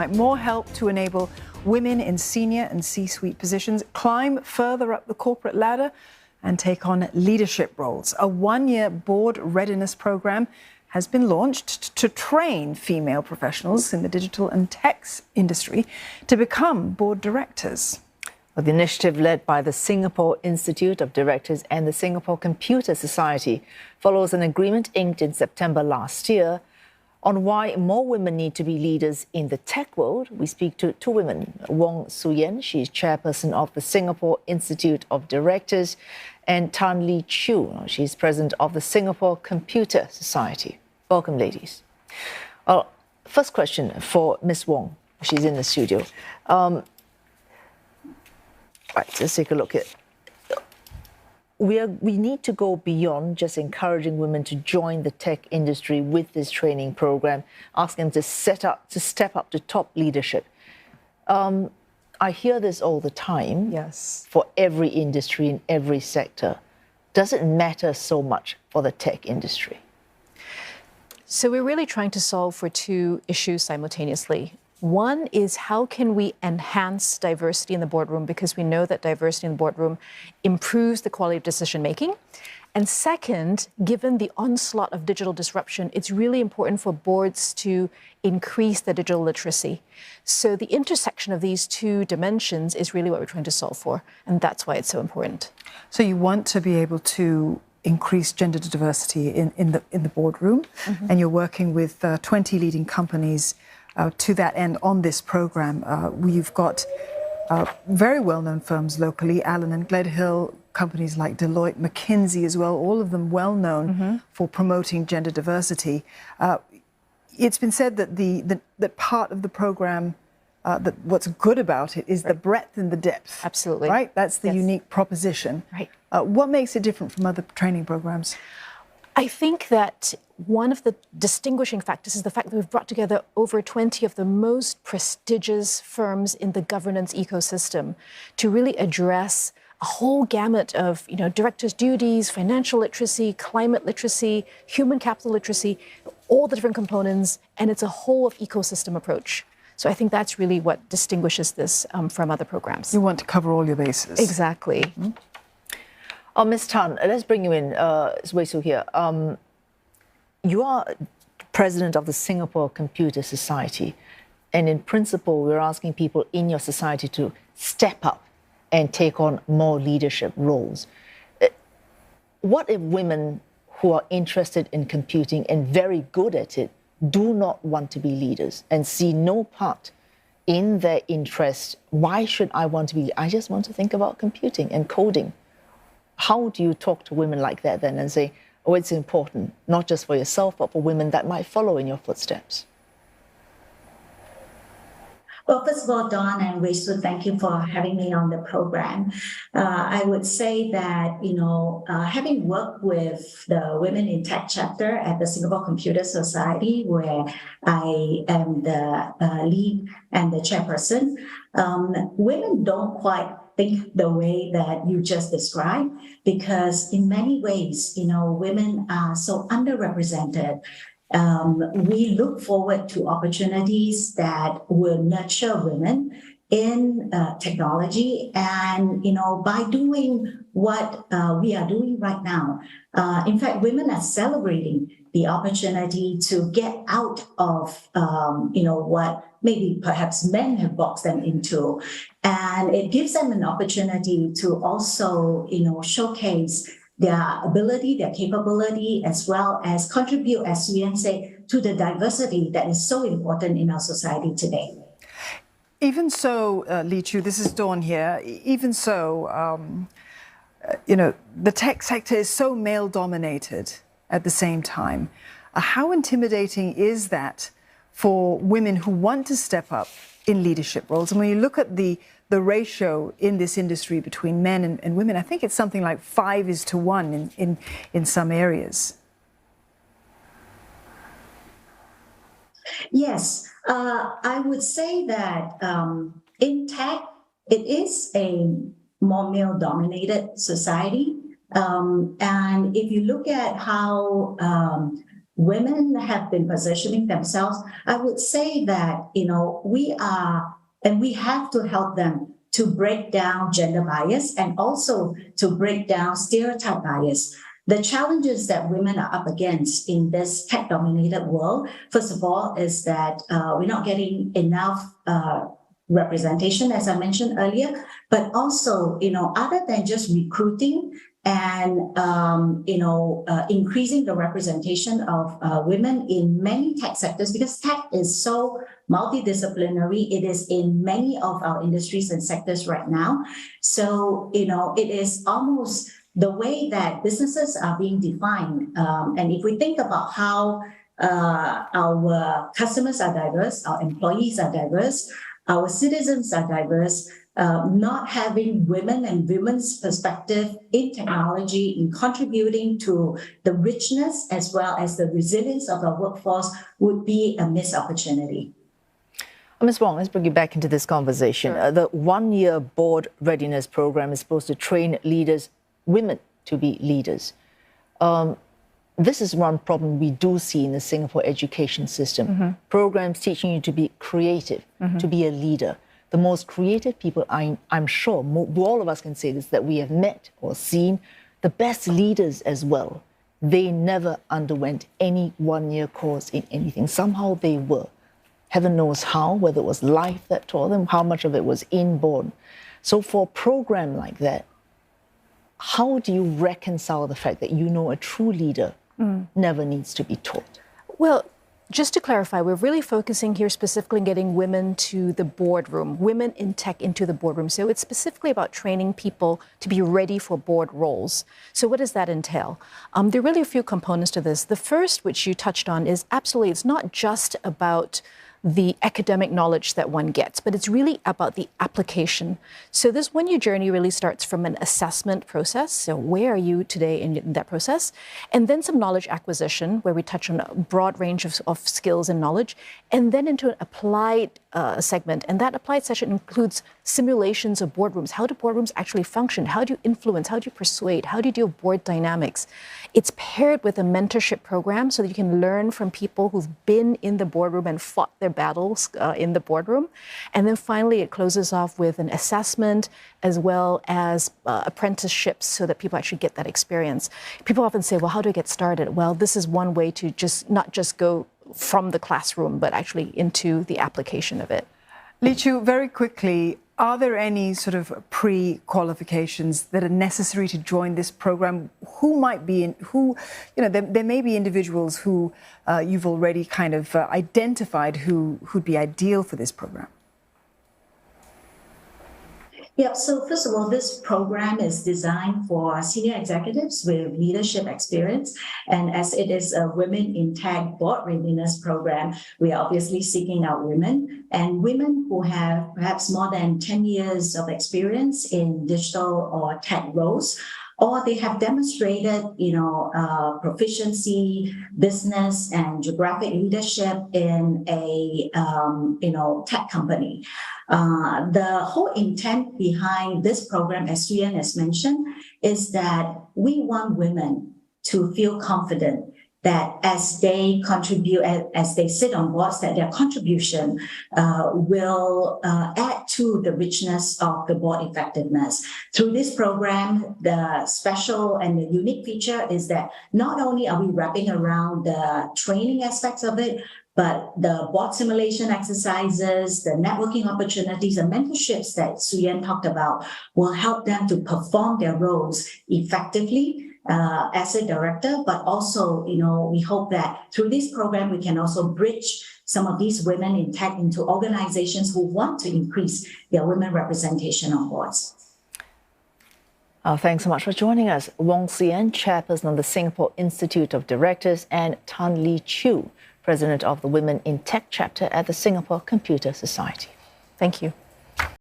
More help to enable women in senior and C-suite positions climb further up the corporate ladder and take on leadership roles. A one-year board readiness program has been launched to train female professionals in the digital and tech industry to become board directors. Well, the initiative, led by the Singapore Institute of Directors and the Singapore Computer Society, follows an agreement inked in September last year on why more women need to be leaders in the tech world. We speak to two women, Wong Su-Yen, she's chairperson of the Singapore Institute of Directors, and Tan Lee Chew, she's president of the Singapore Computer Society. Welcome, ladies. First question for Ms. Wong. She's in the studio. Right, let's take a look at. We need to go beyond just encouraging women to join the tech industry with this training program, asking them to step up to top leadership. I hear this all the time. Yes. For every industry in every sector. Does it matter so much for the tech industry? So we're really trying to solve for two issues simultaneously. One is, how can we enhance diversity in the boardroom, because we know that diversity in the boardroom improves the quality of decision making. And second, given the onslaught of digital disruption, it's really important for boards to increase their digital literacy. So the intersection of these two dimensions is really what we're trying to solve for, and that's why it's so important. So you want to be able to increase gender diversity in the boardroom, and you're working with 20 leading companies to that end on this program. We've got very well-known firms locally, Allen and Gledhill, companies like Deloitte, McKinsey as well, all of them well-known for promoting gender diversity. It's been said that that part of the program, that what's good about it is the breadth and the depth. Absolutely. Right? That's the unique proposition. Right. What makes it different from other training programs? I think that one of the distinguishing factors is the fact that we've brought together over 20 of the most prestigious firms in the governance ecosystem to really address a whole gamut of, directors' duties, financial literacy, climate literacy, human capital literacy, all the different components, and it's a whole of ecosystem approach. So I think that's really what distinguishes this from other programs. You want to cover all your bases. Exactly. Mm-hmm. Ms. Tan, let's bring you in. Wei Su here. You are president of the Singapore Computer Society, and in principle, we're asking people in your society to step up and take on more leadership roles. What if women who are interested in computing and very good at it do not want to be leaders and see no part in their interest? Why should I want to be? I just want to think about computing and coding. How do you talk to women like that then and say, oh, it's important, not just for yourself, but for women that might follow in your footsteps? Well, first of all, Dawn and Wei Su, thank you for having me on the program. I would say that, having worked with the Women in Tech chapter at the Singapore Computer Society, where I am the lead and the chairperson, women don't quite think the way that you just described, because in many ways, women are so underrepresented. We look forward to opportunities that will nurture women in technology, and by doing what we are doing right now, in fact, women are celebrating the opportunity to get out of what maybe perhaps men have boxed them into, and it gives them an opportunity to also showcase their ability, their capability, as well as contribute, as Suyen say, to the diversity that is so important in our society today. Even so, Lee Chu, this is Dawn here. Even so, the tech sector is so male-dominated at the same time. How intimidating is that for women who want to step up in leadership roles? And when you look at the ratio in this industry between men and women, I think it's something like 5:1 in some areas. Yes, I would say that in tech, it is a more male-dominated society. And if you look at how women have been positioning themselves, I would say that, we are, and we have to help them to break down gender bias and also to break down stereotype bias. The challenges that women are up against in this tech-dominated world, first of all, is that we're not getting enough representation, as I mentioned earlier, but also, other than just recruiting and, increasing the representation of women in many tech sectors, because tech is so multidisciplinary. It is in many of our industries and sectors right now. So, it is almost the way that businesses are being defined. And if we think about how our customers are diverse, our employees are diverse, our citizens are diverse, not having women and women's perspective in technology, in contributing to the richness as well as the resilience of our workforce would be a missed opportunity. Ms. Wong, let's bring you back into this conversation. Sure. The one-year Board Readiness Programme is supposed to train women to be leaders. This is one problem we do see in the Singapore education system. Programs teaching you to be creative, to be a leader. The most creative people, I'm sure, all of us can say this, that we have met or seen, the best leaders as well. They never underwent any one-year course in anything. Somehow they were. Heaven knows how, whether it was life that taught them, how much of it was inborn. So for a program like that, how do you reconcile the fact that a true leader never needs to be taught? Well, just to clarify, we're really focusing here specifically on getting women to the boardroom, women in tech into the boardroom. So it's specifically about training people to be ready for board roles. So what does that entail? There are really a few components to this. The first, which you touched on, is absolutely, it's not just about the academic knowledge that one gets, but it's really about the application. So this one-year journey really starts from an assessment process. So where are you today in that process? And then some knowledge acquisition, where we touch on a broad range of skills and knowledge, and then into an applied segment. And that applied session includes simulations of boardrooms. How do boardrooms actually function? How do you influence? How do you persuade? How do you deal with board dynamics? It's paired with a mentorship program so that you can learn from people who've been in the boardroom and fought their battles in the boardroom. And then finally, it closes off with an assessment as well as apprenticeships so that people actually get that experience. People often say, well, how do I get started? Well, this is one way to not just go from the classroom, but actually into the application of it. Lee Chu, very quickly, are there any sort of pre-qualifications that are necessary to join this program? Who might be in, there may be individuals who you've already kind of identified who'd be ideal for this program. Yeah, so first of all, this program is designed for senior executives with leadership experience. And as it is a Women in Tech Board Readiness Program, we are obviously seeking out women and women who have perhaps more than 10 years of experience in digital or tech roles, or they have demonstrated, proficiency, business and geographic leadership in a, tech company. The whole intent behind this program, as Suyen has mentioned, is that we want women to feel confident that as they contribute, as they sit on boards, that their contribution will add to the richness of the board effectiveness. Through this program, the special and the unique feature is that not only are we wrapping around the training aspects of it, but the board simulation exercises, the networking opportunities, and mentorships that Suyen talked about will help them to perform their roles effectively as a director, but also, we hope that through this program, we can also bridge some of these women in tech into organizations who want to increase their women representation on boards. Thanks so much for joining us. Wong Sien, chairperson of the Singapore Institute of Directors, and Tan Lee Chu, president of the Women in Tech chapter at the Singapore Computer Society. Thank you.